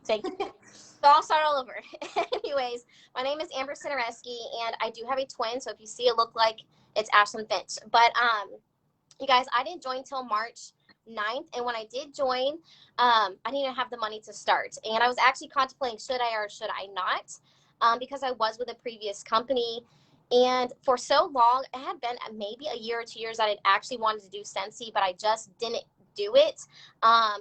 Thank you. So I'll start all over. Anyways, my name is Amber Cinereski, and I do have a twin. So if you see it look like it's Ashlyn Finch, but you guys, I didn't join till March 9th, and when I did join, I didn't even have the money to start, and I was actually contemplating should I or should I not, because I was with a previous company, and for so long, it had been maybe a year or 2 years that I'd actually wanted to do Scentsy, but I just didn't do it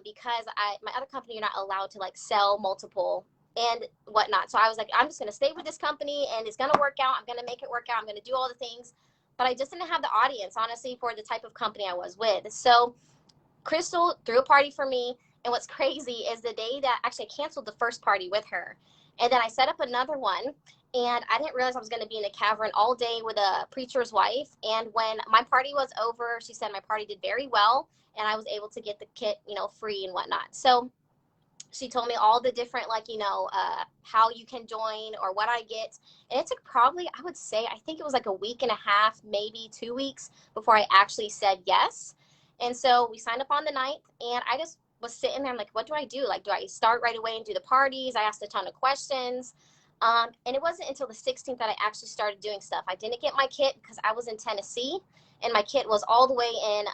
because my other company, you're not allowed to like sell multiple and whatnot. So I was like, I'm just going to stay with this company and it's going to work out. I'm going to make it work out. I'm going to do all the things. But I just didn't have the audience, honestly, for the type of company I was with. So Crystal threw a party for me. And what's crazy is the day that actually I canceled the first party with her. And then I set up another one. And I didn't realize I was going to be in a cavern all day with a preacher's wife. And when my party was over, she said my party did very well. And I was able to get the kit, free and whatnot. So she told me all the different, how you can join or what I get. And it took probably, I would say, I think it was like a week and a half, maybe 2 weeks before I actually said yes. And so we signed up on the 9th, and I just was sitting there. I'm like, what do I do? Like, do I start right away and do the parties? I asked a ton of questions. And it wasn't until the 16th that I actually started doing stuff. I didn't get my kit because I was in Tennessee, and my kit was all the way in,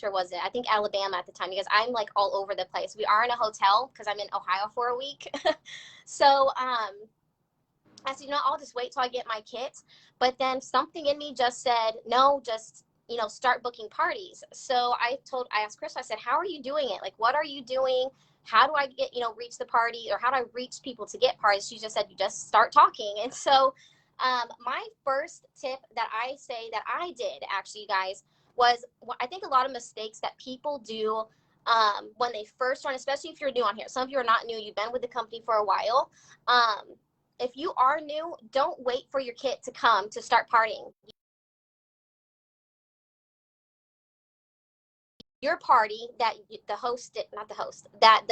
where was it? I think Alabama at the time, because I'm like all over the place. We are in a hotel because I'm in Ohio for a week. So I said, I'll just wait till I get my kit. But then something in me just said, no, just, start booking parties. So I asked Chris, I said, how are you doing it? Like, what are you doing? How do I get, reach the party, or how do I reach people to get parties? She just said, you just start talking. And so my first tip that I say that I did, actually, you guys, was I think a lot of mistakes that people do when they first join, especially if you're new on here. Some of you are not new. You've been with the company for a while. If you are new, don't wait for your kit to come to start partying. Your party that the host did, not the host, that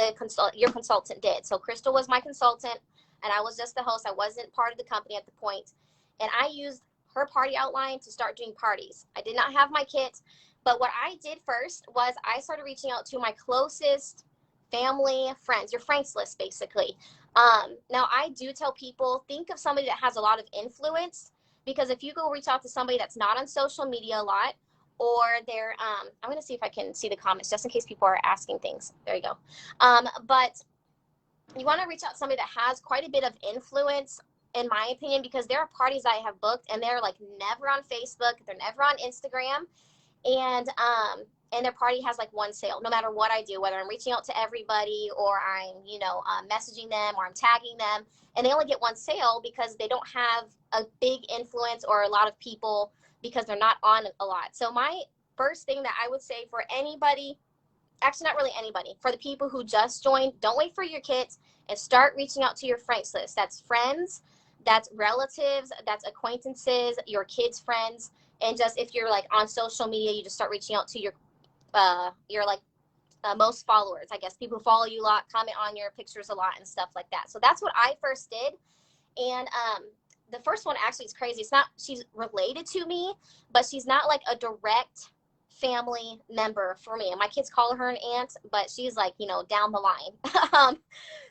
your consultant did. So Crystal was my consultant, and I was just the host. I wasn't part of the company at the point. And I used her party outline to start doing parties. I did not have my kit, but what I did first was I started reaching out to my closest family, friends, your friends list, basically. Now, I do tell people, think of somebody that has a lot of influence, because if you go reach out to somebody that's not on social media a lot, or they're, I'm going to see if I can see the comments just in case people are asking things. There you go. But you want to reach out to somebody that has quite a bit of influence, in my opinion, because there are parties I have booked and they're like never on Facebook, they're never on Instagram, and their party has like one sale, no matter what I do, whether I'm reaching out to everybody or I'm, messaging them or I'm tagging them, and they only get one sale because they don't have a big influence or a lot of people, because they're not on a lot. So my first thing that I would say for anybody, actually not really anybody, for the people who just joined, don't wait for your kits and start reaching out to your friends list. That's friends, that's relatives, that's acquaintances, your kids' friends, and just if you're like on social media, you just start reaching out to your most followers, I guess, people who follow you a lot, comment on your pictures a lot and stuff like that. So that's what I first did. And the first one actually is crazy. It's not, she's related to me, but she's not like a direct family member for me. And my kids call her an aunt, but she's like, down the line.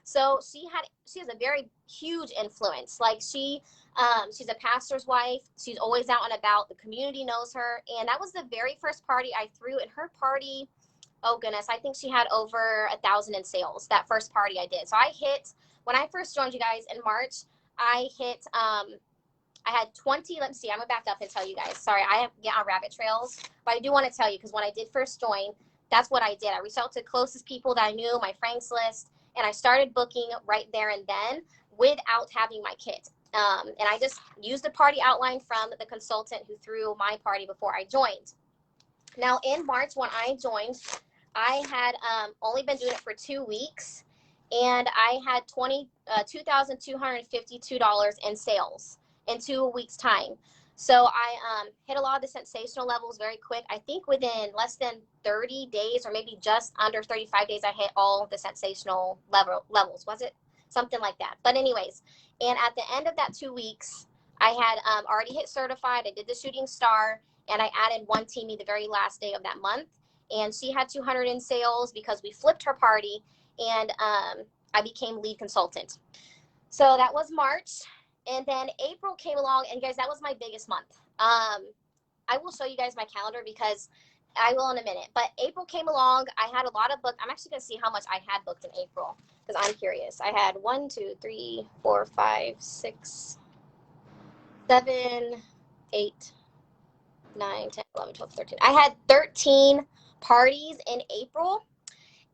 So she has a very huge influence. Like she's a pastor's wife. She's always out and about. The community knows her. And that was the very first party I threw. And her party, oh goodness, I think she had over 1,000 in sales, that first party I did. So when I first joined you guys in March, I had 20, let me see, I'm going to back up and tell you guys. Sorry, I get on rabbit trails, but I do want to tell you, because when I did first join, that's what I did. I reached out to the closest people that I knew, my friends list, and I started booking right there and then without having my kit. And I just used the party outline from the consultant who threw my party before I joined. Now, in March, when I joined, I had only been doing it for 2 weeks, and I had $2,252 in sales in 2 weeks' time. So I hit a lot of the sensational levels very quick. I think within less than 30 days, or maybe just under 35 days, I hit all the sensational levels. Was it? Something like that. But anyways, and at the end of that 2 weeks, I had already hit certified. I did the shooting star, and I added one teamie the very last day of that month. And she had 200 in sales because we flipped her party. And I became lead consultant. So that was March. And then April came along, and guys, that was my biggest month. I will show you guys my calendar because I will in a minute. But April came along. I had a lot of book. I'm actually going to see how much I had booked in April because I'm curious. I had 1, 2, 3, 4, 5, 6, 7, 8, 9, 10, 11, 12, 13. I had 13 parties in April,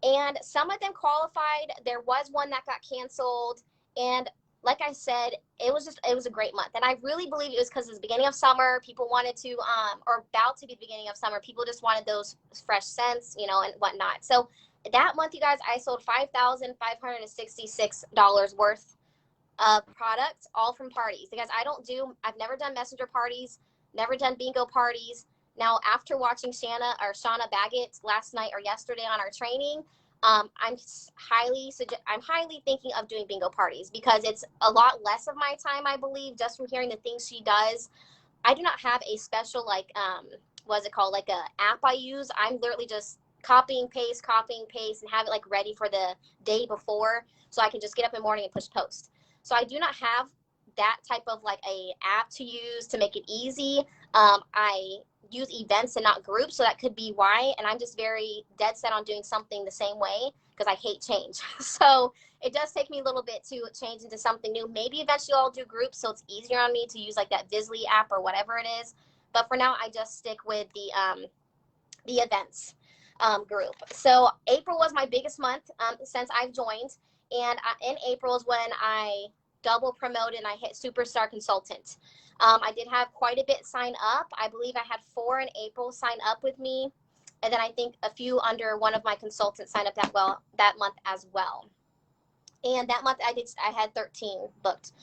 and some of them qualified. There was one that got canceled, and like I said, it was a great month. And I really believe it was because it was the beginning of summer. People wanted to, or about to be the beginning of summer, people just wanted those fresh scents, you know, and whatnot. So that month, you guys, I sold $5,566 worth of products, all from parties. Because I've never done messenger parties, never done bingo parties. Now, after watching Shauna Baggett last night or yesterday on our training, I'm highly thinking of doing bingo parties because it's a lot less of my time, I believe, just from hearing the things she does. I do not have a special, like, what's it called, like a app I use. I'm literally just copying, paste, and have it like ready for the day before so I can just get up in the morning and push post. So I do not have that type of like a app to use to make it easy. I use events and not groups, so that could be why. And I'm just very dead set on doing something the same way because I hate change. So it does take me a little bit to change into something new. Maybe eventually I'll do groups, so it's easier on me to use like that Visly app or whatever it is. But for now, I just stick with the events group. So April was my biggest month since I've joined, and in April is when I double promoted and I hit superstar consultant. I did have quite a bit sign up. I believe I had 4 in April sign up with me, and then I think a few under one of my consultants signed up that month as well. And that month I had 13 booked.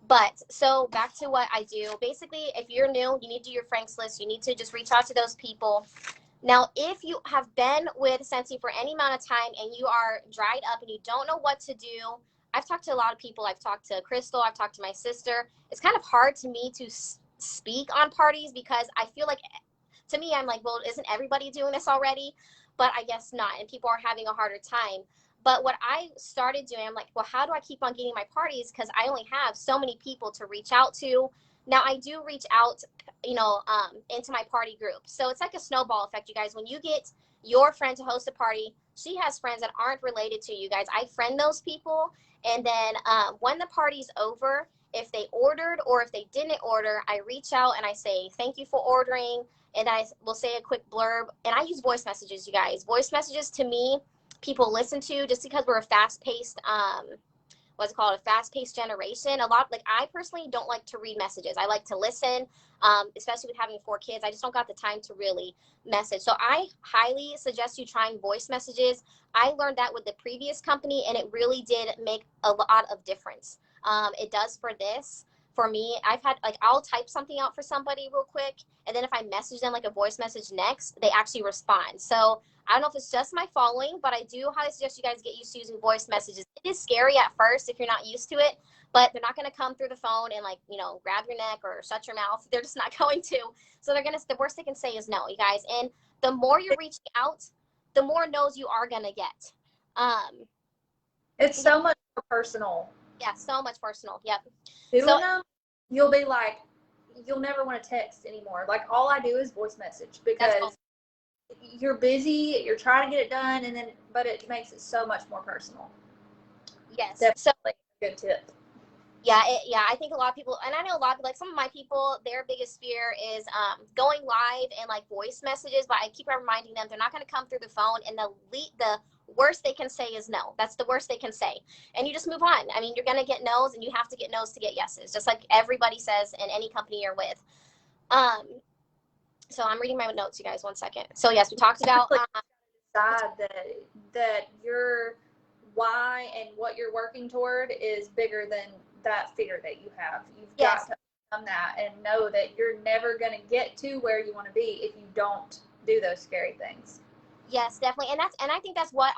But so back to what I do. Basically, if you're new, you need to do your Franks list. You need to just reach out to those people. Now, if you have been with Scentsy for any amount of time and you are dried up and you don't know what to do, I've talked to a lot of people. I've talked to Crystal. I've talked to my sister. It's kind of hard to me to speak on parties because I feel like, to me, I'm like, well, isn't everybody doing this already? But I guess not, and people are having a harder time. But what I started doing, I'm like, well, how do I keep on getting my parties? Because I only have so many people to reach out to. Now, I do reach out, you know, into my party group. So it's like a snowball effect, you guys. When you get your friend to host a party, she has friends that aren't related to you guys. I friend those people. And then when the party's over, if they ordered or if they didn't order, I reach out and I say, thank you for ordering. And I will say a quick blurb. And I use voice messages, you guys. Voice messages, to me, people listen to just because we're a fast-paced what's it called, a fast-paced generation. I personally don't like to read messages. I like to listen, especially with having 4 kids. I just don't got the time to really message. So I highly suggest you trying voice messages. I learned that with the previous company, and it really did make a lot of difference. It does for this. For me, I'll type something out for somebody real quick, and then if I message them like a voice message next, they actually respond. So I don't know if it's just my following, but I do highly suggest you guys get used to using voice messages. It is scary at first if you're not used to it, but they're not going to come through the phone and like, you know, grab your neck or shut your mouth. They're just not going to. So the worst they can say is no, you guys. And the more you're reaching out, the more no's you are going to get. It's so much more personal. Yeah, so much personal. Yep. You'll be like, you'll never want to text anymore. Like, all I do is voice message because you're busy, you're trying to get it done, but it makes it so much more personal. Yes. Definitely a good tip. Yeah, I think a lot of people, and I know a lot of, like, some of my people, their biggest fear is going live and like voice messages, but I keep reminding them they're not going to come through the phone, and the worst they can say is no. That's the worst they can say, and you just move on. I mean, you're going to get no's, and you have to get no's to get yeses, just like everybody says in any company you're with. So I'm reading my notes, you guys, 1 second. So yes, we talked about decide that your why and what you're working toward is bigger than that fear that you have. You've got to overcome that and know that you're never going to get to where you want to be if you don't do those scary things. Yes, definitely. And I think that's what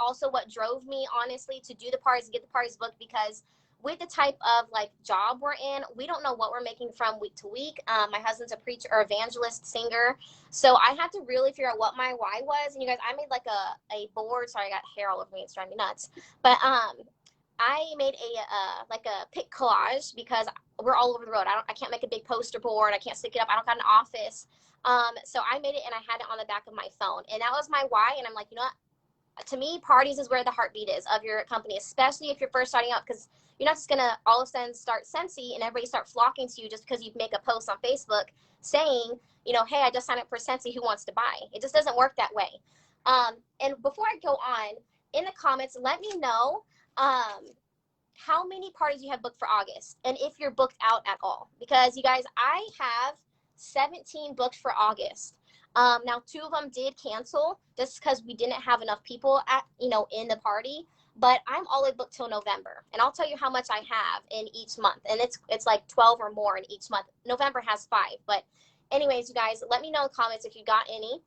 drove me, honestly, to do the parties and get the parties booked, because with the type of like job we're in, we don't know what we're making from week to week. My husband's a preacher or evangelist singer. So I had to really figure out what my why was. And you guys, I made like a board. Sorry, I got hair all over me. It's driving me nuts. But I made a like a pic collage because we're all over the road. I can't make a big poster board. I can't stick it up. I don't got an office. So I made it and I had it on the back of my phone, and that was my why. And I'm like, you know what? To me, parties is where the heartbeat is of your company, especially if you're first starting out, because you're not just gonna all of a sudden start Scentsy and everybody start flocking to you just because you make a post on Facebook saying, you know, hey, I just signed up for Scentsy. Who wants to buy? It just doesn't work that way. And before I go on, in the comments, let me know how many parties you have booked for August and if you're booked out at all. Because you guys, I have 17 booked for August. Now 2 of them did cancel just because we didn't have enough people at, you know, in the party. But I'm all booked till November, and I'll tell you how much I have in each month, and it's like 12 or more in each month. November has 5, but anyways, you guys, let me know in the comments if you got any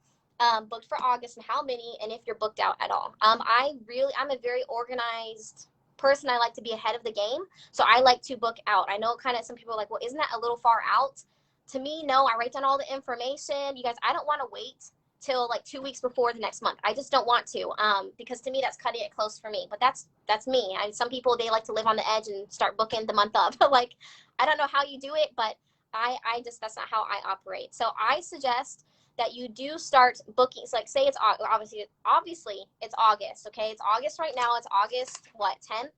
booked for August and how many, and if you're booked out at all. I'm a very organized person. I like to be ahead of the game, so I like to book out. I know kind of some people are like, well, isn't that a little far out? To me, no. I write down all the information. You guys, I don't want to wait till like 2 weeks before the next month. I just don't want to, because to me that's cutting it close for me. But that's me. Some people, they like to live on the edge and start booking the month of. Like, I don't know how you do it, but I just, that's not how I operate. So I suggest that you do start booking. So like, say it's obviously it's August. Okay, it's August right now. It's August what, 10th,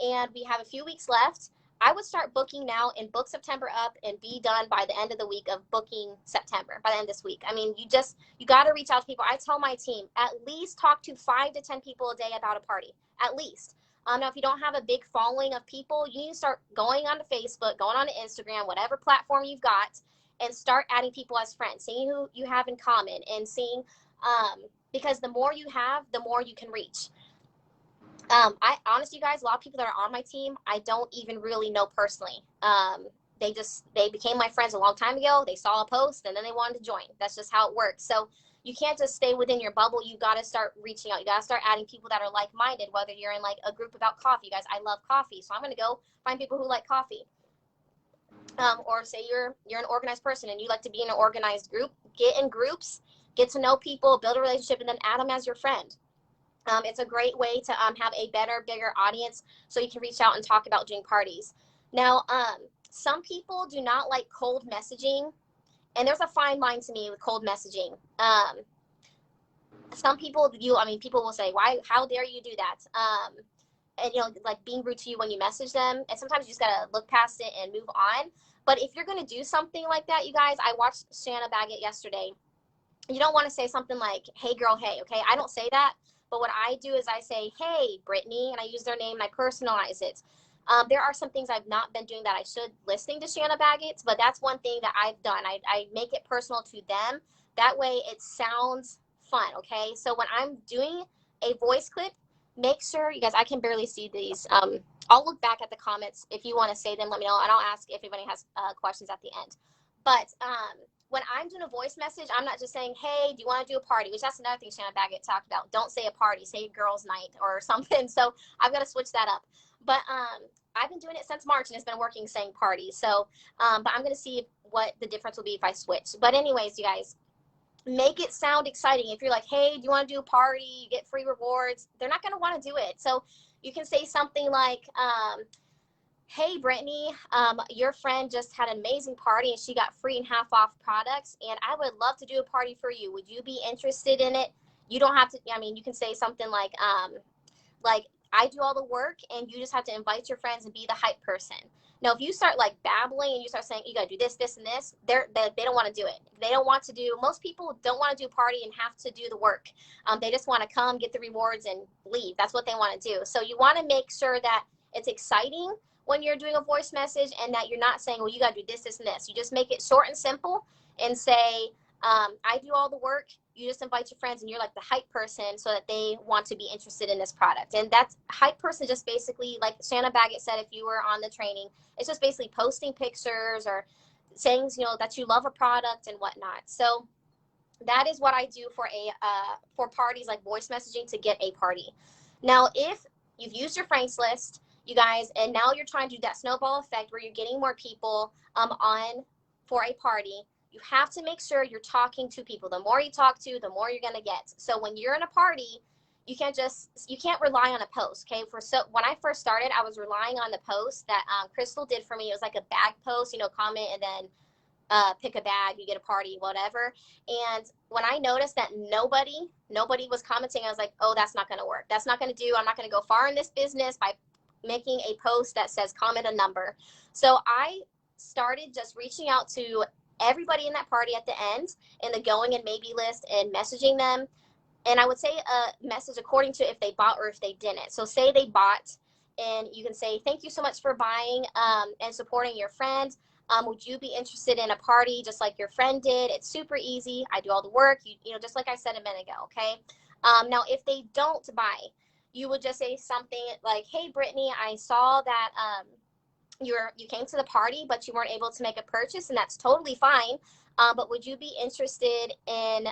and we have a few weeks left. I would start booking now and book September up and be done by the end of the week of booking September, by the end of this week. I mean, you got to reach out to people. I tell my team, at least talk to 5 to 10 people a day about a party, at least. Now, if you don't have a big following of people, you need to start going onto Facebook, going on to Instagram, whatever platform you've got, and start adding people as friends, seeing who you have in common, and seeing, because the more you have, the more you can reach. I honestly, you guys, a lot of people that are on my team, I don't even really know personally. They became my friends a long time ago. They saw a post and then they wanted to join. That's just how it works. So you can't just stay within your bubble. You got to start reaching out. You got to start adding people that are like-minded, whether you're in like a group about coffee. You guys, I love coffee. So I'm going to go find people who like coffee. Or say you're an organized person and you like to be in an organized group. Get in groups, get to know people, build a relationship, and then add them as your friend. It's a great way to have a better, bigger audience so you can reach out and talk about doing parties. Now, some people do not like cold messaging, and there's a fine line to me with cold messaging. Some people, people will say, why, how dare you do that? And, you know, like being rude to you when you message them. And sometimes you just got to look past it and move on. But if you're going to do something like that, you guys, I watched Shanna Baggett yesterday. You don't want to say something like, hey, girl, hey, okay? I don't say that. But what I do is I say, hey, Brittany, and I use their name and I personalize it. There are some things I've not been doing that I should, listening to Shanna Baggett, but that's one thing that I've done. I make it personal to them. That way it sounds fun, okay? So when I'm doing a voice clip, make sure, you guys, I can barely see these. I'll look back at the comments. If you want to say them, let me know, and I'll ask if anybody has questions at the end. But when I'm doing a voice message, I'm not just saying, hey, do you want to do a party? Which that's another thing Shanna Baggett talked about. Don't say a party, say girls' night or something. So I've got to switch that up. But I've been doing it since March, and it's been working saying party. So, but I'm going to see what the difference will be if I switch. But anyways, you guys, make it sound exciting. If you're like, hey, do you want to do a party? You get free rewards. They're not going to want to do it. So you can say something like, hey, Brittany, your friend just had an amazing party and she got free and half off products, and I would love to do a party for you. Would you be interested in it? You don't have to, you can say something like I do all the work and you just have to invite your friends and be the hype person. Now, if you start like babbling and you start saying you got to do this, this, and this, they don't want to do it. They don't want to do, most people don't want to do a party and have to do the work. They just want to come, get the rewards, and leave. That's what they want to do. So you want to make sure that it's exciting when you're doing a voice message, and that you're not saying, well, you got to do this, this, and this. You just make it short and simple and say, I do all the work. You just invite your friends and you're like the hype person so that they want to be interested in this product. And that's hype person, just basically like Shanna Baggett said, if you were on the training, it's just basically posting pictures or saying, that you love a product and whatnot. So that is what I do for parties, like voice messaging to get a party. Now, if you've used your friends list, you guys, and now you're trying to do that snowball effect where you're getting more people on for a party, you have to make sure you're talking to people. The more you talk to, the more you're going to get. So when you're in a party, you can't rely on a post. Okay. When I first started, I was relying on the post that Crystal did for me. It was like a bag post, you know, comment and then pick a bag, you get a party, whatever. And when I noticed that nobody was commenting, I was like, oh, that's not going to work. That's not going to do. I'm not going to go far in this business by making a post that says comment a number. So I started just reaching out to everybody in that party at the end in the going and maybe list and messaging them. And I would say a message according to if they bought or if they didn't. So say they bought, and you can say, thank you so much for buying and supporting your friend. Would you be interested in a party just like your friend did? It's super easy. I do all the work, you know, just like I said a minute ago, okay? Now, if they don't buy, you would just say something like, hey, Brittany, I saw that you came to the party, but you weren't able to make a purchase, and that's totally fine. But would you be interested in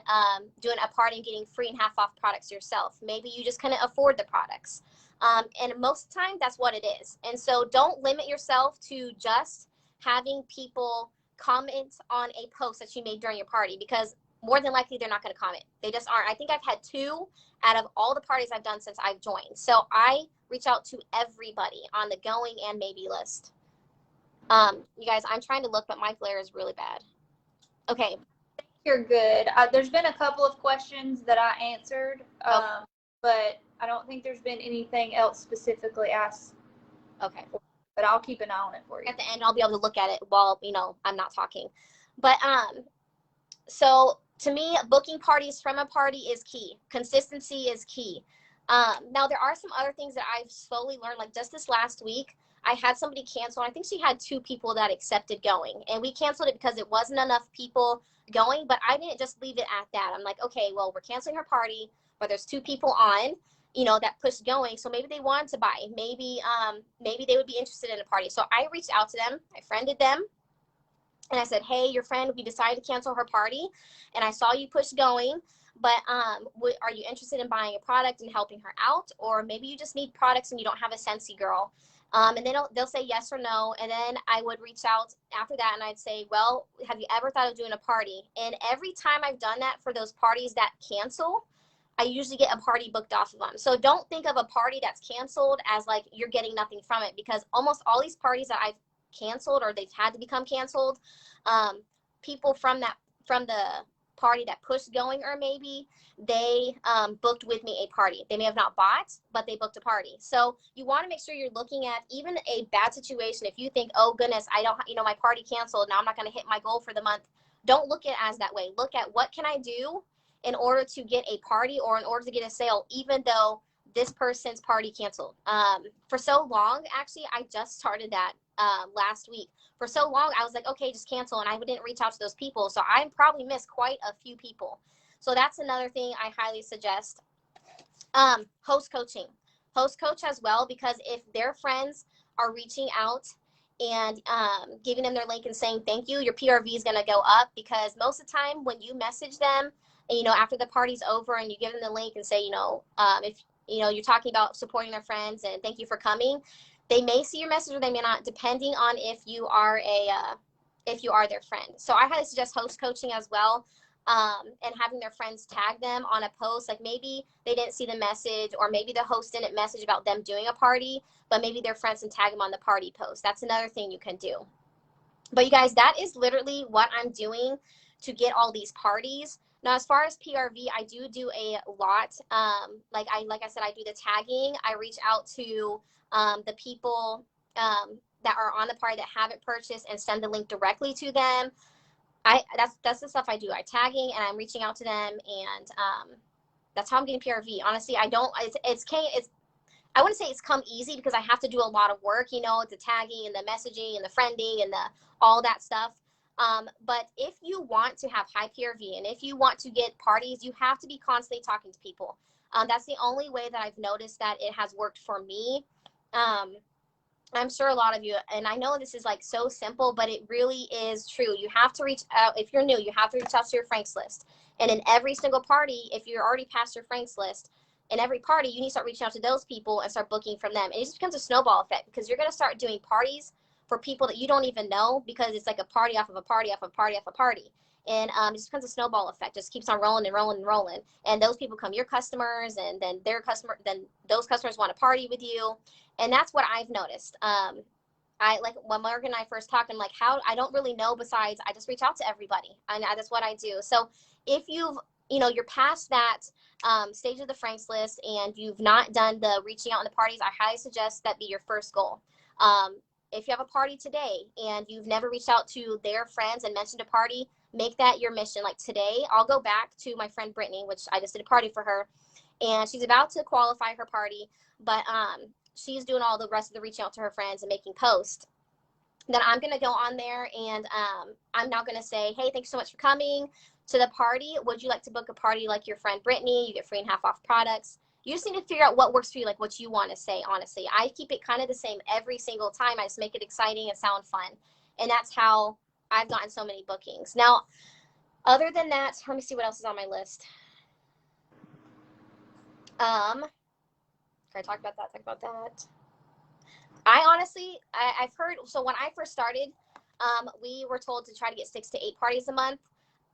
doing a party and getting free and half off products yourself? Maybe you just couldn't afford the products. And most of the time, that's what it is. And so don't limit yourself to just having people comment on a post that you made during your party, because more than likely they're not going to comment. They just aren't. I think I've had 2 out of all the parties I've done since I've joined. So I reach out to everybody on the going and maybe list. You guys, I'm trying to look, but my glare is really bad. Okay. You're good. There's been a couple of questions that I answered, but I don't think there's been anything else specifically asked. Okay. But I'll keep an eye on it for you. At the end, I'll be able to look at it while, you know, I'm not talking. But so to me, booking parties from a party is key. Consistency is key. Now, there are some other things that I've slowly learned, like just this last week, I had somebody cancel. I think she had 2 people that accepted going, and we canceled it because it wasn't enough people going, but I didn't just leave it at that. I'm like, okay, well, we're canceling her party, but there's 2 people on, you know, that pushed going. So maybe they wanted to buy, maybe they would be interested in a party. So I reached out to them, I friended them, and I said, hey, your friend, we decided to cancel her party, and I saw you push going, but are you interested in buying a product and helping her out? Or maybe you just need products and you don't have a Scentsy girl. And then they'll say yes or no. And then I would reach out after that and I'd say, well, have you ever thought of doing a party? And every time I've done that for those parties that cancel, I usually get a party booked off of them. So don't think of a party that's canceled as like you're getting nothing from it, because almost all these parties that I've canceled or they've had to become canceled, people from the party that pushed going, or maybe they booked with me a party. They may have not bought, but they booked a party. So you want to make sure you're looking at even a bad situation. If you think, oh goodness, I don't, you know, my party canceled, now I'm not going to hit my goal for the month. Don't look at it as that way. Look at what can I do in order to get a party or in order to get a sale, even though this person's party canceled. For so long, actually, I just started that last week. For so long, I was like, okay, just cancel. And I didn't reach out to those people. So I probably missed quite a few people. So that's another thing I highly suggest. Host coaching. Host coach as well, because if their friends are reaching out and giving them their link and saying thank you, your PRV is going to go up, because most of the time when you message them, and, you know, after the party's over and you give them the link and say, you know, if, you know, you're talking about supporting their friends and thank you for coming, they may see your message or they may not, depending on if you are their friend. So I highly suggest host coaching as well, and having their friends tag them on a post. Like maybe they didn't see the message, or maybe the host didn't message about them doing a party, but maybe their friends can tag them on the party post. That's another thing you can do. But you guys, that is literally what I'm doing to get all these parties. Now, as far as PRV, I do a lot. Like I said, I do the tagging. I reach out to the people that are on the party that haven't purchased and send the link directly to them. That's the stuff I do. I'm tagging and I'm reaching out to them, and that's how I'm getting PRV. Honestly, I wouldn't say it's come easy, because I have to do a lot of work, you know, the tagging and the messaging and the friending and all that stuff. But if you want to have high PRV and if you want to get parties, you have to be constantly talking to people. That's the only way that I've noticed that it has worked for me. I'm sure a lot of you, and I know this is like so simple, but it really is true. You have to reach out. If you're new, you have to reach out to your Franks list. And in every single party, if you're already past your Franks list, in every party, you need to start reaching out to those people and start booking from them. And it just becomes a snowball effect, because you're going to start doing parties for people that you don't even know, because it's like a party off of a party off of a party off a party. And it just becomes a snowball effect, just keeps on rolling and rolling and rolling. And those people become your customers, and then then those customers want to party with you. And that's what I've noticed. I like when Morgan and I first talked, I'm like, how I don't really know besides I just reach out to everybody. And that's what I do. So if you're past that stage of the Franks list and you've not done the reaching out in the parties, I highly suggest that be your first goal. If you have a party today and you've never reached out to their friends and mentioned a party, make that your mission. Like today, I'll go back to my friend Brittany, which I just did a party for her, and she's about to qualify her party, but she's doing all the rest of the reaching out to her friends and making posts. Then I'm going to go on there and I'm now going to say, hey, thanks so much for coming to the party. Would you like to book a party like your friend Brittany? You get free and half off products. You just need to figure out what works for you, like what you want to say, honestly. I keep it kind of the same every single time. I just make it exciting and sound fun. And that's how I've gotten so many bookings. Now, other than that, let me see what else is on my list. Can I talk about that? I honestly, I've heard, so when I first started, we were told to try to get 6 to 8 parties a month.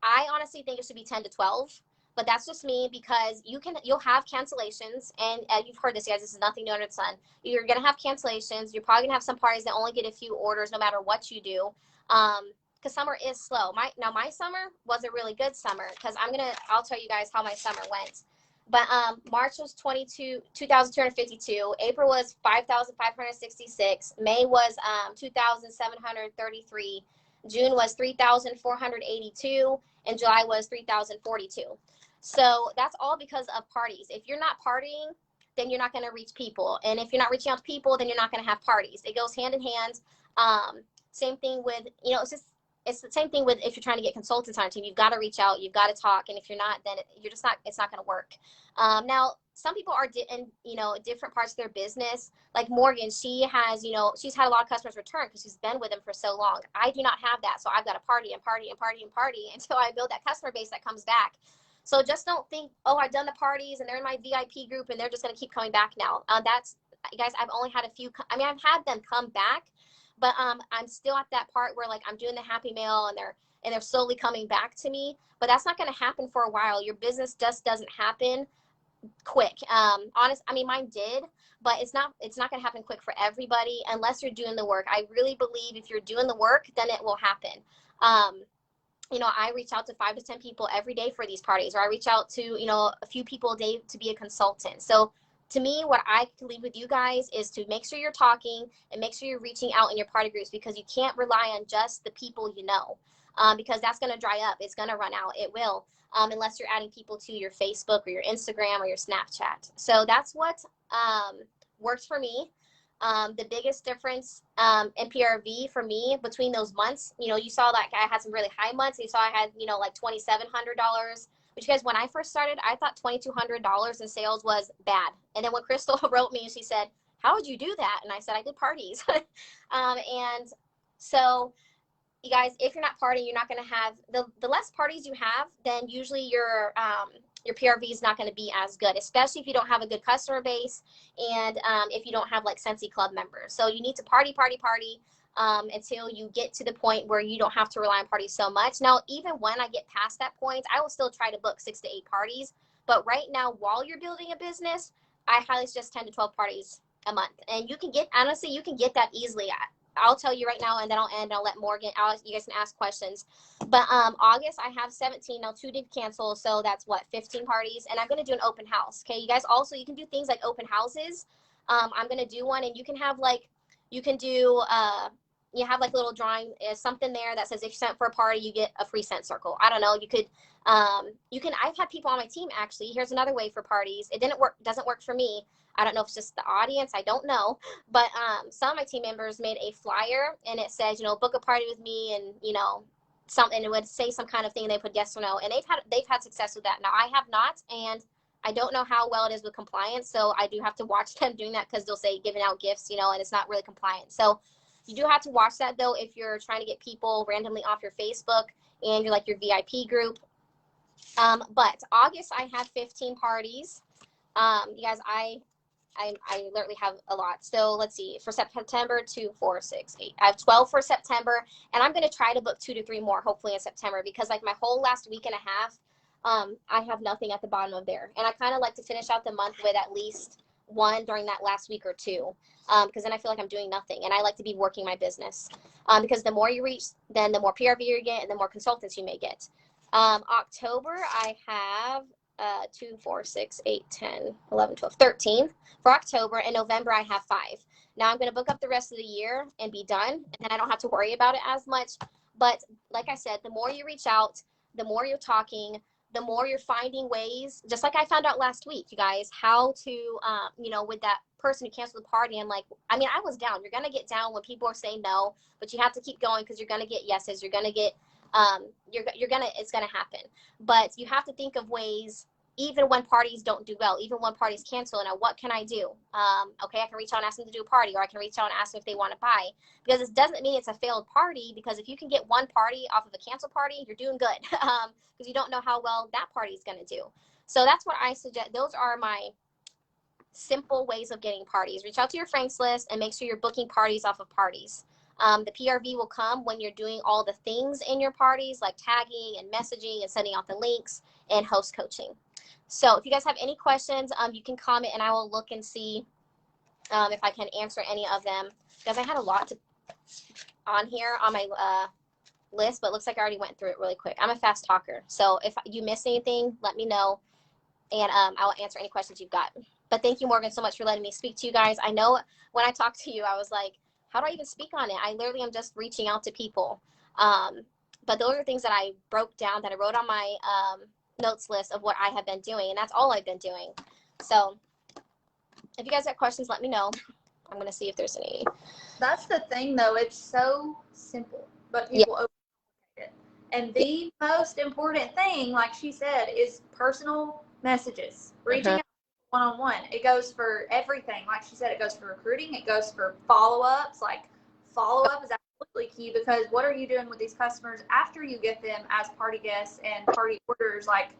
I honestly think it should be 10 to 12, but that's just me because you'll have cancellations, and you've heard this, guys, this is nothing new under the sun. You're going to have cancellations. You're probably going to have some parties that only get a few orders no matter what you do, because summer is slow. My summer was a really good summer because I'll tell you guys how my summer went. But March was 2,252. April was 5,566. May was 2,733. June was 3,482. And July was 3,042. So that's all because of parties. If you're not partying, then you're not going to reach people. And if you're not reaching out to people, then you're not going to have parties. It goes hand in hand. Same thing with, it's the same thing with if you're trying to get consultants on a team. You've got to reach out, you've got to talk, and if you're not, then it's not going to work. Now, some people are in different parts of their business. Like Morgan, she has she's had a lot of customers return because she's been with them for so long. I do not have that, so I've got to party and party and party and party until I build that customer base that comes back. So just don't think, oh, I've done the parties and they're in my VIP group and they're just going to keep coming back now. Guys, I've only had a few. I've had them come back. But I'm still at that part where like I'm doing the happy mail and they're slowly coming back to me. But that's not going to happen for a while. Your business just doesn't happen quick. Mine did, but it's not going to happen quick for everybody unless you're doing the work. I really believe if you're doing the work, then it will happen. I reach out to 5 to 10 people every day for these parties, or I reach out to a few people a day to be a consultant. So to me, what I can leave with you guys is to make sure you're talking and make sure you're reaching out in your party groups, because you can't rely on just the people because that's going to dry up. It's going to run out. It will, unless you're adding people to your Facebook or your Instagram or your Snapchat. So that's what works for me. The biggest difference in PRV for me between those months, you saw like I had some really high months. You saw I had, like $2,700. But you guys, when I first started, I thought $2,200 in sales was bad. And then when Crystal wrote me and she said, how would you do that? And I said, I did parties. And so you guys, if you're not partying, you're not going to have the less parties you have, then usually your PRV is not going to be as good, especially if you don't have a good customer base and if you don't have like Scentsy Club members. So you need to party until you get to the point where you don't have to rely on parties so much. Now, even when I get past that point, I will still try to book 6 to 8 parties. But right now, while you're building a business, I highly suggest 10 to 12 parties a month. And you can get that easily. I'll tell you right now, and then I'll end. I'll let Morgan, you guys can ask questions. But August, I have 17. Now, 2 did cancel, so that's 15 parties. And I'm going to do an open house. Okay, you guys also, you can do things like open houses. I'm going to do one, and you can have you have like a little drawing, something there that says if you sent for a party, you get a free scent circle. I don't know. I've had people on my team actually. Here's another way for parties. It doesn't work for me. I don't know if it's just the audience. I don't know. But some of my team members made a flyer and it says, book a party with me, and, something, it would say some kind of thing. They put yes or no. And they've had success with that. Now I have not. And I don't know how well it is with compliance. So I do have to watch them doing that because they'll say giving out gifts, and it's not really compliant. So you do have to watch that though if you're trying to get people randomly off your Facebook and you're like your VIP group. But August, I have 15 parties. You guys, I literally have a lot. So let's see, for September, 2, 4, 6, 8. I have 12 for September, and I'm going to try to book 2 to 3 more, hopefully in September, because like my whole last week and a half, I have nothing at the bottom of there. And I kind of like to finish out the month with at least one during that last week or two, because then I feel like I'm doing nothing, and I like to be working my business, because the more you reach, then the more PRV you get, and the more consultants you may get. October, I have 2, 4, 6, 8, 10, 11, 12, 13 for October. And November, I have 5. Now I'm going to book up the rest of the year and be done, and then I don't have to worry about it as much. But like I said, the more you reach out, the more you're talking, the more you're finding ways, just like I found out last week, you guys, how to, you know, with that person who canceled the party. I'm like, I mean, I was down. You're going to get down when people are saying no, but you have to keep going, because you're going to get yeses. You're going to get, it's going to happen. But you have to think of ways, even when parties don't do well, even when parties cancel. Now, what can I do? Okay, I can reach out and ask them to do a party, or I can reach out and ask them if they want to buy, because it doesn't mean it's a failed party, because if you can get one party off of a canceled party, you're doing good, because you don't know how well that party is going to do. So that's what I suggest. Those are my simple ways of getting parties. Reach out to your friends list and make sure you're booking parties off of parties. The PRV will come when you're doing all the things in your parties, like tagging and messaging and sending out the links and host coaching. So if you guys have any questions, you can comment, and I will look and see if I can answer any of them, because I had a lot on here on my list, but it looks like I already went through it really quick. I'm a fast talker, so if you miss anything, let me know, and I will answer any questions you've got. But thank you, Morgan, so much for letting me speak to you guys. I know when I talked to you, I was like, how do I even speak on it? I literally am just reaching out to people. But those are things that I broke down, that I wrote on my notes list of what I have been doing, and that's all I've been doing. So if you guys have questions, let me know. I'm going to see if there's any. That's the thing, though. It's so simple, but people overcomplicate it. And the most important thing, like she said, is personal messages. Reaching out one-on-one. It goes for everything. Like she said, it goes for recruiting. It goes for follow-ups. Like, follow-up is absolutely key, because what are you doing with these customers after you get them as party guests and party orders? Like,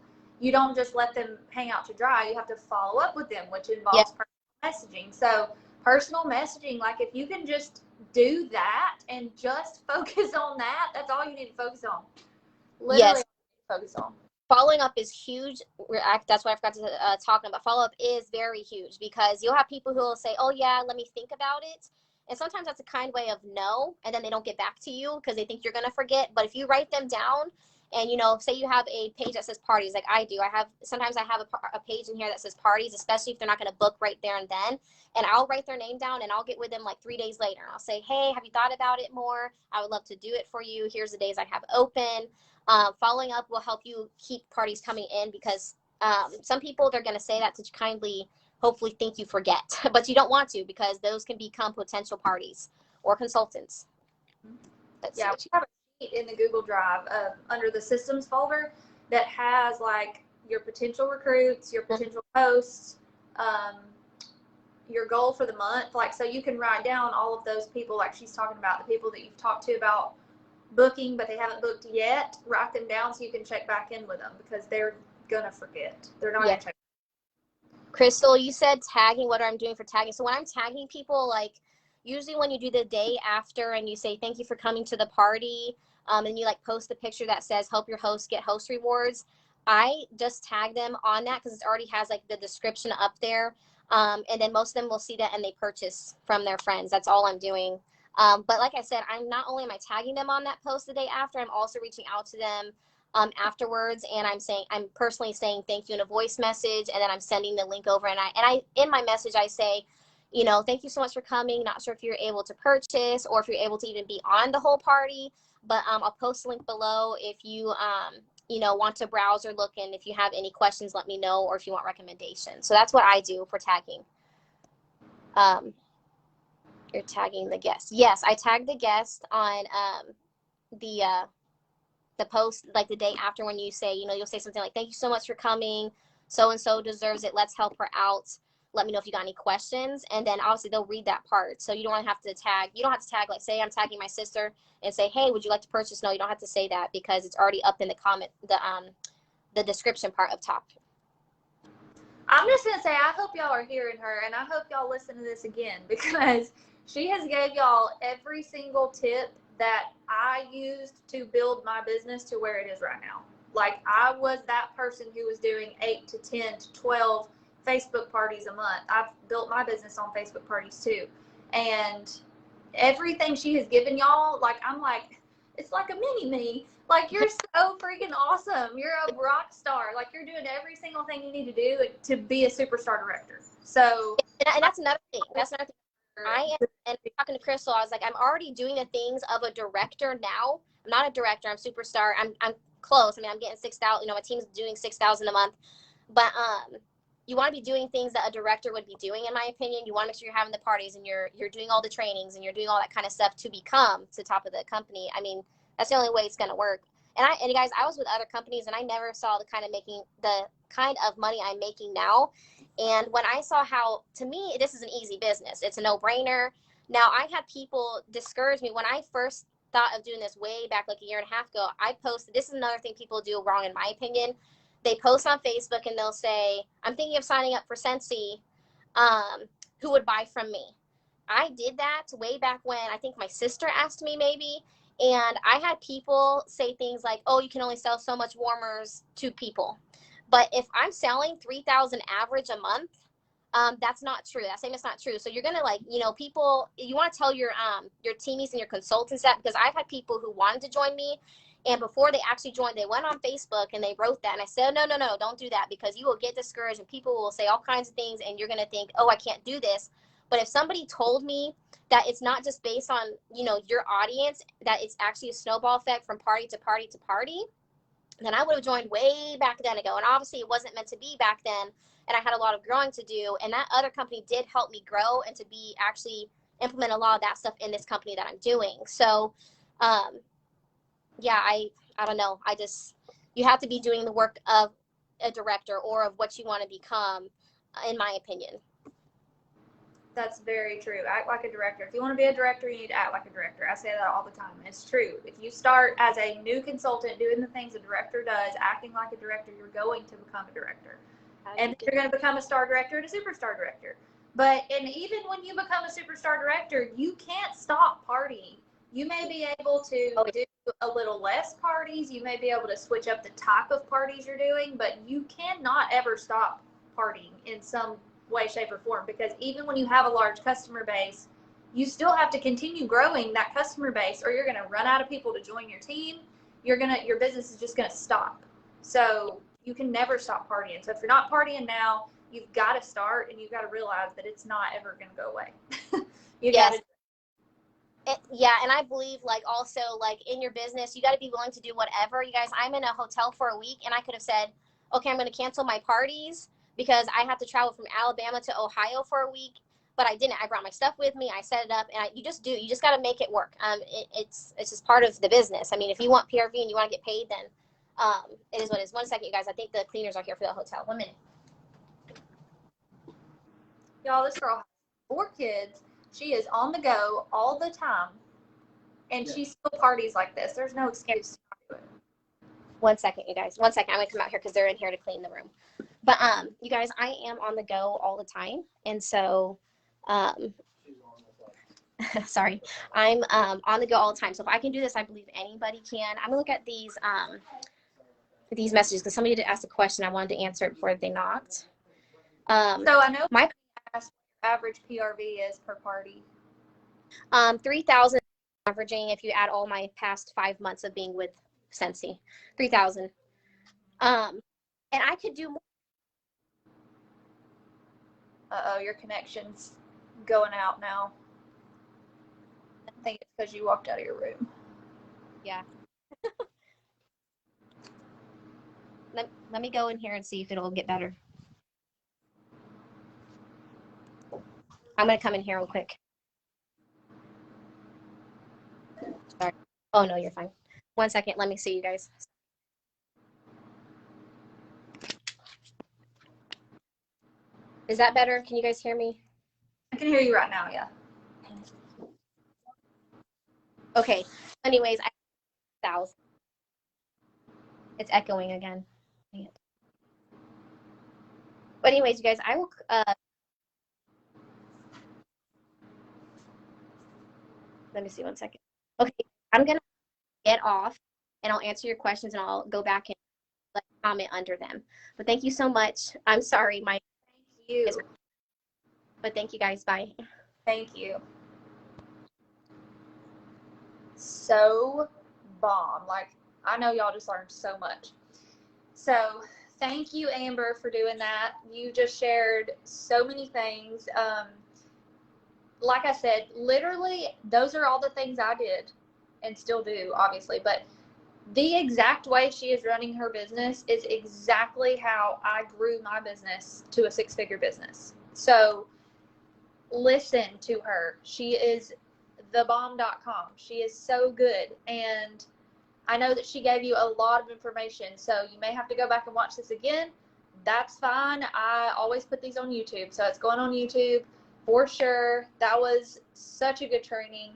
you don't just let them hang out to dry. You have to follow up with them, which involves personal messaging. So personal messaging, like, if you can just do that and just focus on that, that's all you need to focus on. Literally focus on. Following up is huge. That's what I forgot to talk about. Follow up is very huge, because you'll have people who will say, oh yeah, let me think about it. And sometimes that's a kind way of no, and then they don't get back to you because they think you're going to forget. But if you write them down, and, you know, say you have a page that says parties, like I do. Sometimes I have a page in here that says parties, especially if they're not going to book right there and then. And I'll write their name down, and I'll get with them like 3 days later. And I'll say, hey, have you thought about it more? I would love to do it for you. Here's the days I have open. Following up will help you keep parties coming in, because some people, they're going to say that to kindly, hopefully think you forget. But you don't want to, because those can become potential parties or consultants. We have a sheet in the Google Drive under the systems folder that has like your potential recruits, your potential hosts, your goal for the month. Like, so you can write down all of those people, like she's talking about, the people that you've talked to about booking but they haven't booked yet. Write them down so you can check back in with them, because they're gonna forget. They're not gonna check. Crystal, you said tagging. What I'm doing for tagging? So when I'm tagging people, like usually when you do the day after and you say thank you for coming to the party, and you like post the picture that says help your host get host rewards, I just tag them on that, because it already has like the description up there, and then most of them will see that and they purchase from their friends. That's all I'm doing. But like I said, I'm not only am I tagging them on that post the day after, I'm also reaching out to them afterwards, and I'm personally saying thank you in a voice message, and then I'm sending the link over, and I in my message I say, you know, thank you so much for coming. Not sure if you're able to purchase or if you're able to even be on the whole party, but I'll post a link below if you you know, want to browse or look, and if you have any questions, let me know, or if you want recommendations. So that's what I do for tagging. You're tagging the guest. Yes, I tag the guest on the post, like the day after, when you say, you know, you'll say something like, thank you so much for coming. So-and-so deserves it. Let's help her out. Let me know if you got any questions. And then obviously they'll read that part. So you don't have to tag. You don't have to tag, like say I'm tagging my sister and say, hey, would you like to purchase? No, you don't have to say that, because it's already up in the comment, the description part up top. I'm just going to say, I hope y'all are hearing her, and I hope y'all listen to this again, because she has gave y'all every single tip that I used to build my business to where it is right now. Like, I was that person who was doing 8 to 10 to 12 Facebook parties a month. I've built my business on Facebook parties too. And everything she has given y'all, like, I'm like, it's like a mini me. Like, you're so freaking awesome. You're a rock star. Like, you're doing every single thing you need to do to be a superstar director. So, and that's another thing. I am, and talking to Crystal, I was like, I'm already doing the things of a director now. I'm not a director. I'm superstar. I'm close. I mean, I'm getting 6,000. You know, my team's doing 6,000 a month. But you want to be doing things that a director would be doing, in my opinion. You want to make sure you're having the parties and you're doing all the trainings and you're doing all that kind of stuff to become to the top of the company. I mean, that's the only way it's going to work. And guys, I was with other companies and I never saw the kind of money I'm making now. And when I saw how, to me, this is an easy business. It's a no-brainer. Now, I had people discourage me when I first thought of doing this way back like a year and a half ago. I posted, this is another thing people do wrong, in my opinion. They post on Facebook and they'll say, I'm thinking of signing up for Scentsy. Who would buy from me? I did that way back when. I think my sister asked me maybe. And I had people say things like, oh, you can only sell so much warmers to people. But if I'm selling 3,000 average a month, that's not true. That statement's not true. So you're gonna, like, you know, people, you want to tell your teamies and your consultants that, because I've had people who wanted to join me, and before they actually joined, they went on Facebook and they wrote that, and I said, no, don't do that, because you will get discouraged and people will say all kinds of things, and you're gonna think, oh, I can't do this. But if somebody told me that it's not just based on, you know, your audience, that it's actually a snowball effect from party to party to party, then I would have joined way back then ago. And obviously it wasn't meant to be back then. And I had a lot of growing to do. And that other company did help me grow and to be actually implement a lot of that stuff in this company that I'm doing. So, yeah, I don't know. You have to be doing the work of a director or of what you want to become, in my opinion. That's very true. Act like a director. If you want to be a director, you need to act like a director. I say that all the time. It's true. If you start as a new consultant doing the things a director does, acting like a director, you're going to become a director. And you're going to become a star director and a superstar director. And even when you become a superstar director, you can't stop partying. You may be able to do a little less parties. You may be able to switch up the type of parties you're doing, but you cannot ever stop partying in some way, shape, or form, because even when you have a large customer base, you still have to continue growing that customer base, or you're going to run out of people to join your team. Your business is just going to stop. So you can never stop partying. So if you're not partying now, you've got to start, and you've got to realize that it's not ever going to go away. Got to. Yeah, and I believe, like, also, like, in your business, you got to be willing to do whatever. You guys, I'm in a hotel for a week, and I could have said, okay, I'm going to cancel my parties because I have to travel from Alabama to Ohio for a week, but I didn't. I brought my stuff with me. I set it up, and you just got to make it work. It's just part of the business. I mean, if you want PRV and you want to get paid, then it is what it is. 1 second, you guys. I think the cleaners are here for the hotel. 1 minute. Y'all, this girl has 4 kids. She is on the go all the time, and she still parties like this. There's no excuse to do it. 1 second, you guys. 1 second. I'm going to come out here because they're in here to clean the room. But, you guys, I am on the go all the time. And so, sorry, I'm on the go all the time. So if I can do this, I believe anybody can. I'm going to look at these messages because somebody did ask a question. I wanted to answer it before they knocked. So I know my average PRV is per party. 3,000 averaging if you add all my past 5 months of being with Scentsy. 3,000. And I could do more. Uh-oh, your connection's going out now. I think it's because you walked out of your room. Yeah. Let me go in here and see if it'll get better. I'm going to come in here real quick. Sorry. Oh, no, you're fine. 1 second. Let me see you guys. Is that better? Can you guys hear me? I can hear you right now, yeah. Okay. Anyways, it's echoing again. But anyways, you guys, I will. Let me see 1 second. Okay, I'm gonna get off, and I'll answer your questions, and I'll go back and comment under them. But thank you so much. I'm sorry, my. Thank you. But thank you guys. Bye. Thank you. So bomb. Like, I know y'all just learned so much. So thank you, Amber, for doing that. You just shared so many things. Like I said, literally, those are all the things I did and still do, obviously. But the exact way she is running her business is exactly how I grew my business to a 6-figure business. So listen to her. She is thebomb.com. She is so good. And I know that she gave you a lot of information, so you may have to go back and watch this again. That's fine. I always put these on YouTube, so it's going on YouTube for sure. That was such a good training.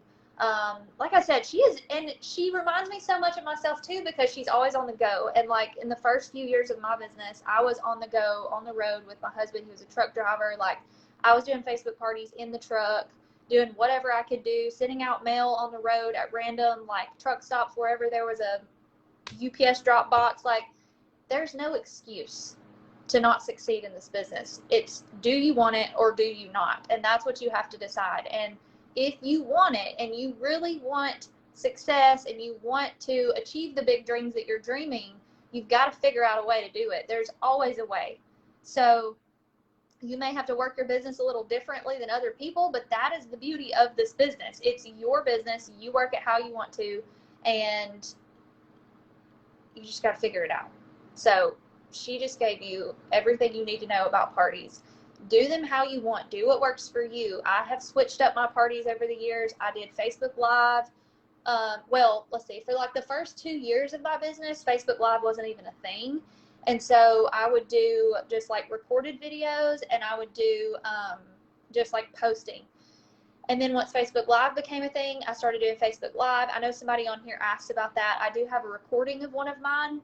Like I said, she reminds me so much of myself too, because she's always on the go. And like in the first few years of my business, I was on the go, on the road with my husband, who was a truck driver. Like, I was doing Facebook parties in the truck, doing whatever I could do, sending out mail on the road at random like truck stops, wherever there was a UPS drop box. Like, there's no excuse to not succeed in this business. It's, do you want it or do you not? And that's what you have to decide. And if you want it and you really want success and you want to achieve the big dreams that you're dreaming, you've got to figure out a way to do it. There's always a way. So you may have to work your business a little differently than other people, but that is the beauty of this business. It's your business. You work it how you want to, and you just got to figure it out. So she just gave you everything you need to know about parties. Do them how you want. Do what works for you. I have switched up my parties over the years. I did Facebook Live. Well, let's see. For like the first 2 years of my business, Facebook Live wasn't even a thing. And so I would do just like recorded videos, and I would do just like posting. And then once Facebook Live became a thing, I started doing Facebook Live. I know somebody on here asked about that. I do have a recording of one of mine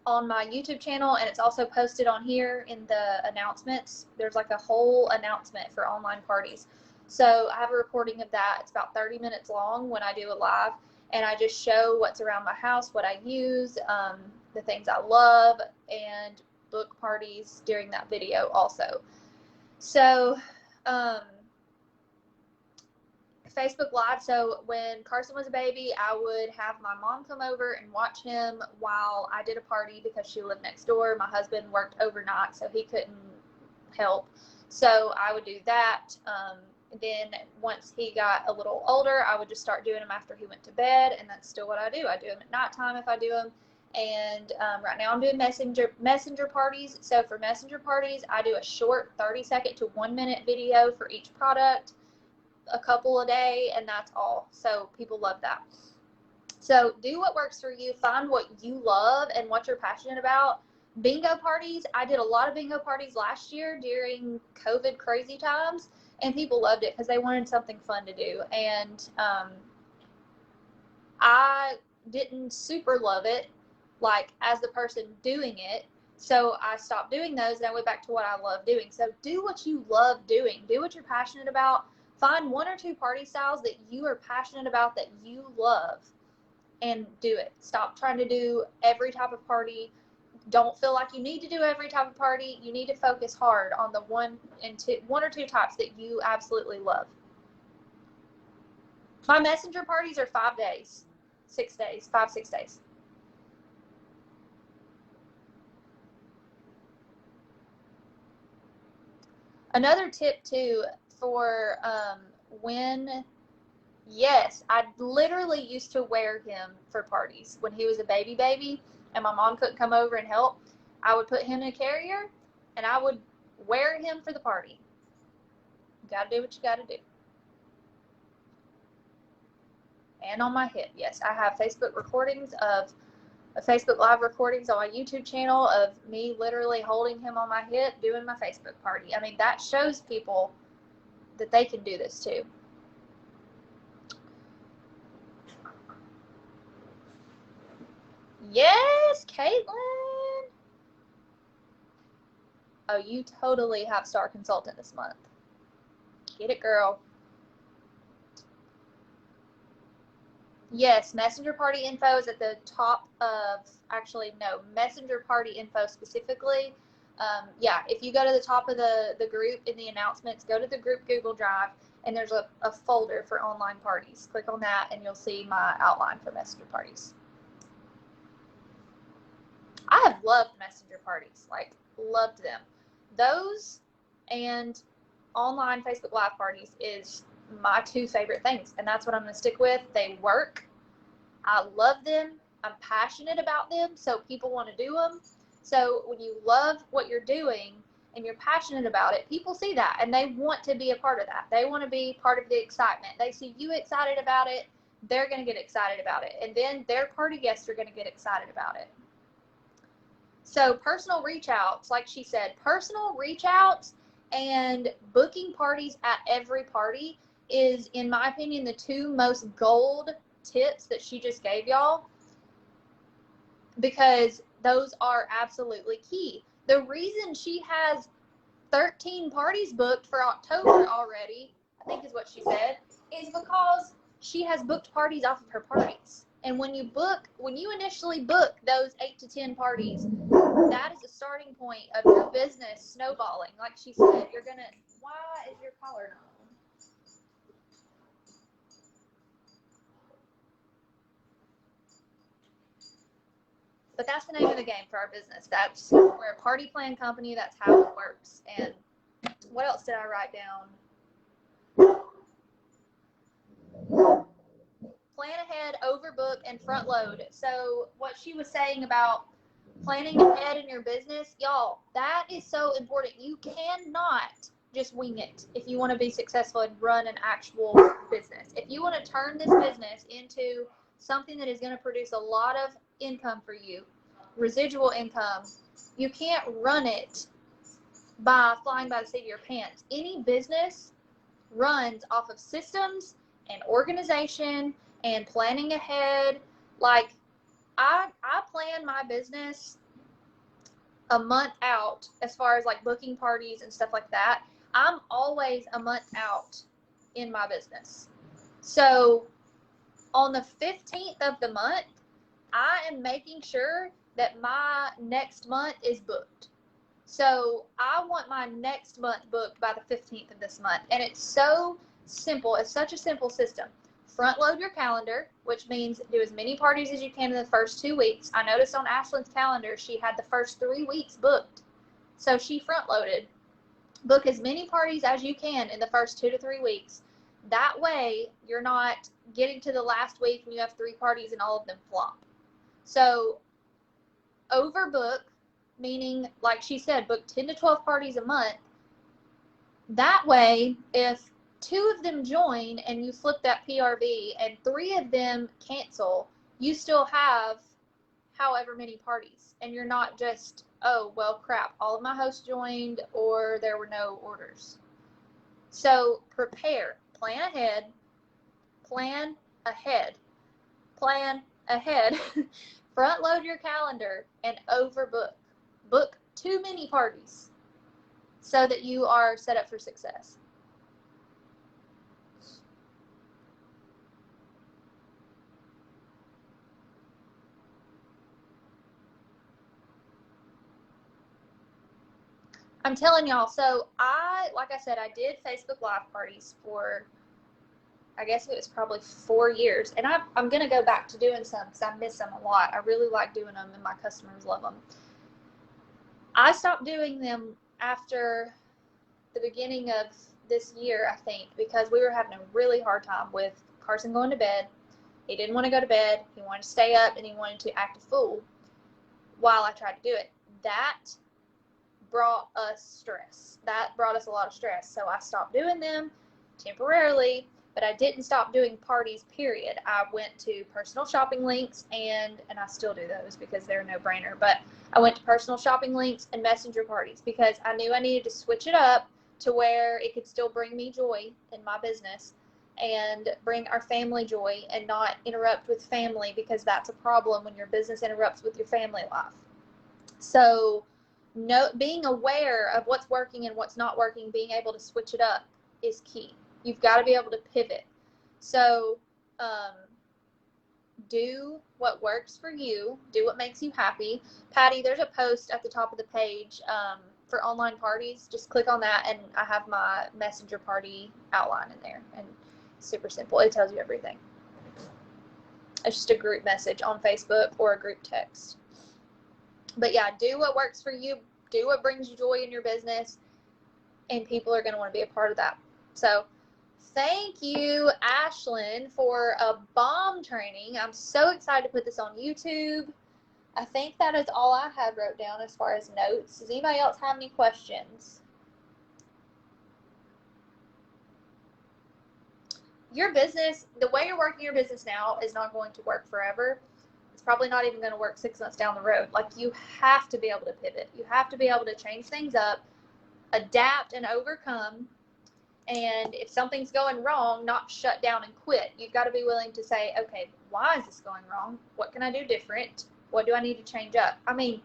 on my YouTube channel, and it's also posted on here in the announcements. There's like a whole announcement for online parties. So I have a recording of that. It's about 30 minutes long when I do a live, and I just show what's around my house, what I use, the things I love, and book parties during that video also. So Facebook Live. So when Carson was a baby, I would have my mom come over and watch him while I did a party, because she lived next door. My husband worked overnight, so he couldn't help. So I would do that. Then once he got a little older, I would just start doing them after he went to bed, and that's still what I do. I do them at nighttime if I do them. And right now I'm doing messenger parties. So for messenger parties, I do a short 30-second to 1-minute video for each product, a couple a day, and that's all. So people love that. So do what works for you. Find what you love and what you're passionate about. Bingo parties. I did a lot of bingo parties last year during COVID crazy times, and people loved it because they wanted something fun to do. And I didn't super love it, like as the person doing it. So I stopped doing those, and I went back to what I love doing. So do what you love doing. Do what you're passionate about. Find 1 or 2 party styles that you are passionate about, that you love, and do it. Stop trying to do every type of party. Don't feel like you need to do every type of party. You need to focus hard on the 1 or 2 types that you absolutely love. My messenger parties are 5 days, 6 days, 5-6 days. Another tip too for yes, I literally used to wear him for parties when he was a baby and my mom couldn't come over and help. I would put him in a carrier and I would wear him for the party. You gotta do what you gotta do. And on my hip, yes, I have Facebook recordings of Facebook Live recordings on my YouTube channel of me literally holding him on my hip doing my Facebook party. I mean, that shows people that they can do this too. Yes, Caitlin. Oh, you totally have Star Consultant this month. Get it, girl. Yes, messenger party info is at the top of, actually, no, messenger party info specifically. Yeah, if you go to the top of the group in the announcements, go to the group Google Drive, and there's a folder for online parties. Click on that, and you'll see my outline for messenger parties. I have loved messenger parties, like, loved them. Those and online Facebook Live parties is my two favorite things, and that's what I'm going to stick with. They work. I love them. I'm passionate about them, so people want to do them. So when you love what you're doing and you're passionate about it, people see that, and they want to be a part of that. They want to be part of the excitement. They see you excited about it, they're going to get excited about it, and then their party guests are going to get excited about it. So personal reach outs, like she said, personal reach outs and booking parties at every party is, in my opinion, the two most gold tips that she just gave y'all, because those are absolutely key. The reason she has 13 parties booked for October already, I think is what she said, is because she has booked parties off of her parties. And when you initially book those 8 to 10 parties, that is a starting point of your business snowballing. Like she said, you're gonna, why is your collar not on? But that's the name of the game for our business. We're a party plan company. That's how it works. And what else did I write down? Plan ahead, overbook, and front load. So what she was saying about planning ahead in your business, y'all, that is so important. You cannot just wing it if you want to be successful and run an actual business. If you want to turn this business into something that is going to produce a lot of income for you, residual income, you can't run it by flying by the seat of your pants. Any business runs off of systems and organization and planning ahead. Like, I plan my business a month out as far as like booking parties and stuff like that. I'm always a month out in my business. So on the 15th of the month, I am making sure that my next month is booked. So I want my next month booked by the 15th of this month. And it's so simple. It's such a simple system. Front load your calendar, which means do as many parties as you can in the first 2 weeks. I noticed on Ashlyn's calendar, she had the first 3 weeks booked. So she front loaded. Book as many parties as you can in the first 2 to 3 weeks. That way, you're not getting to the last week and you have 3 parties and all of them flop. So overbook, meaning, like she said, book 10 to 12 parties a month. That way, if 2 of them join and you flip that PRV and 3 of them cancel, you still have however many parties. And you're not just, oh, well, crap, all of my hosts joined or there were no orders. So prepare, plan ahead, plan ahead, plan ahead. Front load your calendar and overbook. Book too many parties so that you are set up for success. I'm telling y'all, so like I said, I did Facebook Live parties for, I guess it was probably 4 years. And I'm going to go back to doing some because I miss them a lot. I really like doing them and my customers love them. I stopped doing them after the beginning of this year, I think, because we were having a really hard time with Carson going to bed. He didn't want to go to bed. He wanted to stay up and he wanted to act a fool while I tried to do it. That brought us stress. That brought us a lot of stress. So I stopped doing them temporarily, but I didn't stop doing parties, period. I went to personal shopping links and I still do those because they're a no-brainer, but I went to personal shopping links and messenger parties because I knew I needed to switch it up to where it could still bring me joy in my business and bring our family joy and not interrupt with family, because that's a problem when your business interrupts with your family life. So being aware of what's working and what's not working, being able to switch it up is key. You've got to be able to pivot. So do what works for you. Do what makes you happy. Patty, there's a post at the top of the page for online parties. Just click on that, and I have my messenger party outline in there. And it's super simple. It tells you everything. It's just a group message on Facebook or a group text. But yeah, do what works for you. Do what brings you joy in your business. And people are going to want to be a part of that. So thank you, Ashlyn, for a bomb training. I'm so excited to put this on YouTube. I think that is all I had wrote down as far as notes. Does anybody else have any questions? Your business, the way you're working your business now is not going to work forever. It's probably not even going to work 6 months down the road. Like, you have to be able to pivot. You have to be able to change things up, adapt and overcome. And if something's going wrong, not shut down and quit. You've got to be willing to say, okay, why is this going wrong? What can I do different? What do I need to change up? I mean,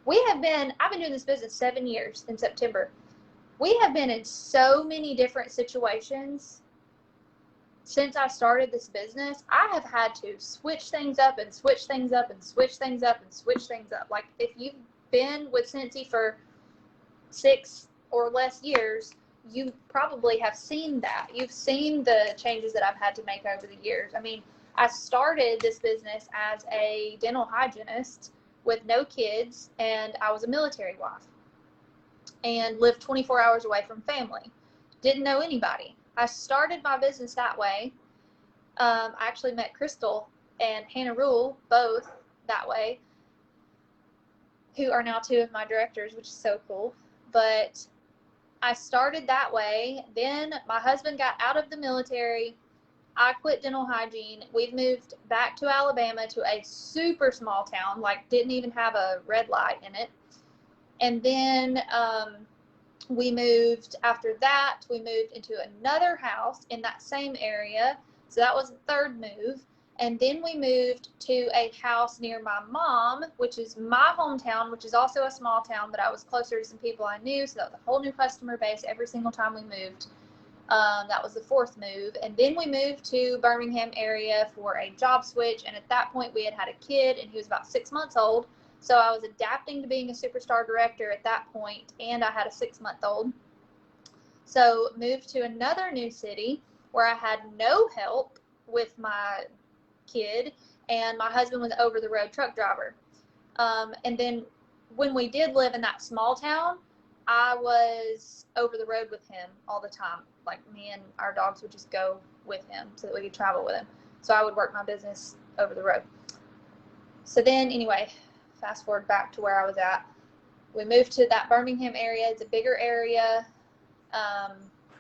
I've been doing this business 7 years in September. We have been in so many different situations since I started this business. I have had to switch things up and switch things up and switch things up and switch things up. Like, if you've been with Scentsy for 6 or less years, you probably have seen that. You've seen the changes that I've had to make over the years. I mean, I started this business as a dental hygienist with no kids, and I was a military wife and lived 24 hours away from family. Didn't know anybody. I started my business that way. I actually met Crystal and Hannah Rule both that way, who are now 2 of my directors, which is so cool. But I started that way. Then my husband got out of the military. I quit dental hygiene. We've moved back to Alabama to a super small town, like didn't even have a red light in it. And then after that, we moved into another house in that same area. So that was the 3rd move. And then we moved to a house near my mom, which is my hometown, which is also a small town, but I was closer to some people I knew. So that was a whole new customer base every single time we moved. That was the 4th move. And then we moved to Birmingham area for a job switch. And at that point, we had a kid, and he was about 6 months old. So I was adapting to being a superstar director at that point, and I had a 6-month-old. So moved to another new city where I had no help with my kid, and my husband was over-the-road truck driver. And then when we did live in that small town, I was over the road with him all the time. Like, me and our dogs would just go with him so that we could travel with him. So I would work my business over the road. So then, anyway, fast forward back to where I was at. We moved to that Birmingham area. It's a bigger area.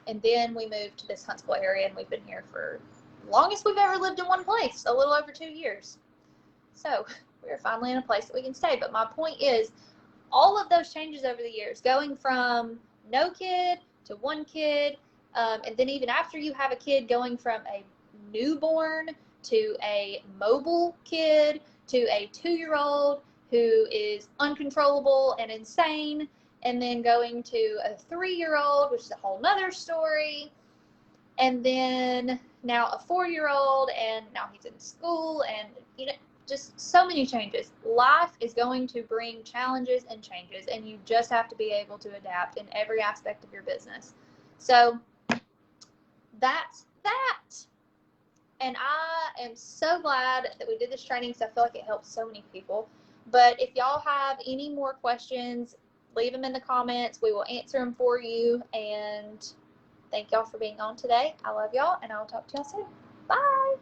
And then we moved to this Huntsville area, and we've been here for the longest we've ever lived in one place, a little over 2 years. So we're finally in a place that we can stay. But my point is, all of those changes over the years, going from no kid to 1 kid, and then even after you have a kid, going from a newborn to a mobile kid to a 2-year-old who is uncontrollable and insane, and then going to a 3-year-old, which is a whole nother story, and then now a 4-year-old, and now he's in school, and just so many changes. Life is going to bring challenges and changes, and you just have to be able to adapt in every aspect of your business. So that's that. And I am so glad that we did this training, because I feel like it helps so many people. But if y'all have any more questions, leave them in the comments. We will answer them for you. And thank y'all for being on today. I love y'all, and I will talk to y'all soon. Bye.